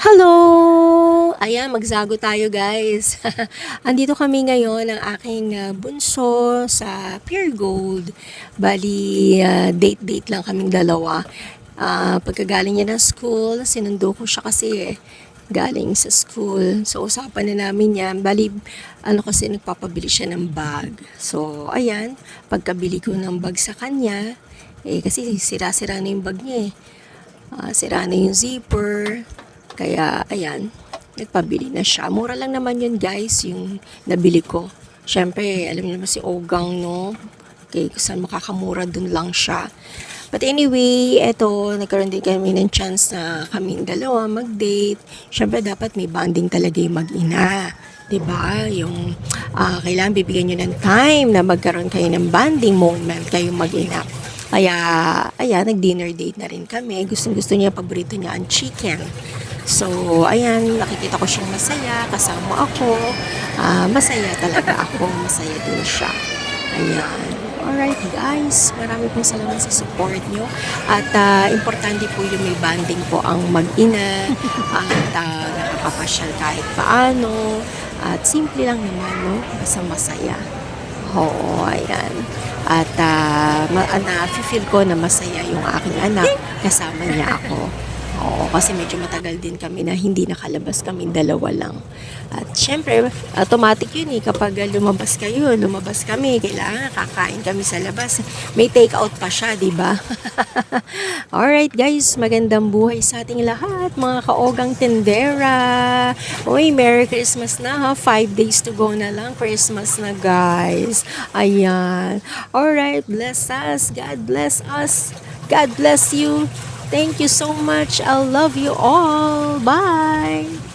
Hello! Ayan, magzago tayo guys. Andito kami ngayon ng aking bunso sa Pure Gold. Bali, date-date lang kaming dalawa. Pagkagaling niya ng school, sinundo ko siya kasi galing sa school. So, usapan na namin yan. Bali, kasi nagpapabili siya ng bag. So, ayan, pagkabili ko ng bag sa kanya, kasi sira-sira na yung bag niya sira na yung zipper. Kaya, ayan, nagpabili na siya. Mura lang naman yun, guys, yung nabili ko. Siyempre, alam niyo naman si Ogang, no? Okay, kung saan makakamura, dun lang siya. But anyway, eto, nagkaroon din kami ng chance na kaming dalawa mag-date. Siyempre, dapat may bonding talaga yung mag-ina. 'Di ba? Yung kailangan bibigyan nyo ng time na magkaroon kayo ng bonding moment kayong mag-ina. Kaya, ayan, nag-dinner date na rin kami. Gustong-gusto niya, paborito niya ang chicken. So, ayan, nakikita ko siyang masaya, kasama ako. Masaya talaga ako, masaya din siya. Ayan. Alright guys, marami pong salamat sa support nyo. At importante po yung may banding po ang mag-ina. At nakakapasyal kahit paano. At simple lang naman, no? Basta masaya. Oo, ayan. At na-feel ko na masaya yung aking anak kasama niya ako. Oo, kasi medyo matagal din kami na hindi nakalabas kami dalawa lang. At syempre, automatic yun kapag lumabas kami, kailangan kakain kami sa labas. May take out pa siya, di ba? Alright guys, magandang buhay sa ating lahat, mga kaogang tendera. Uy, Merry Christmas na ha. 5 days to go na lang. Christmas na guys. Ayan. Alright, bless us. God bless us. God bless you. Thank you so much. I love you all. Bye.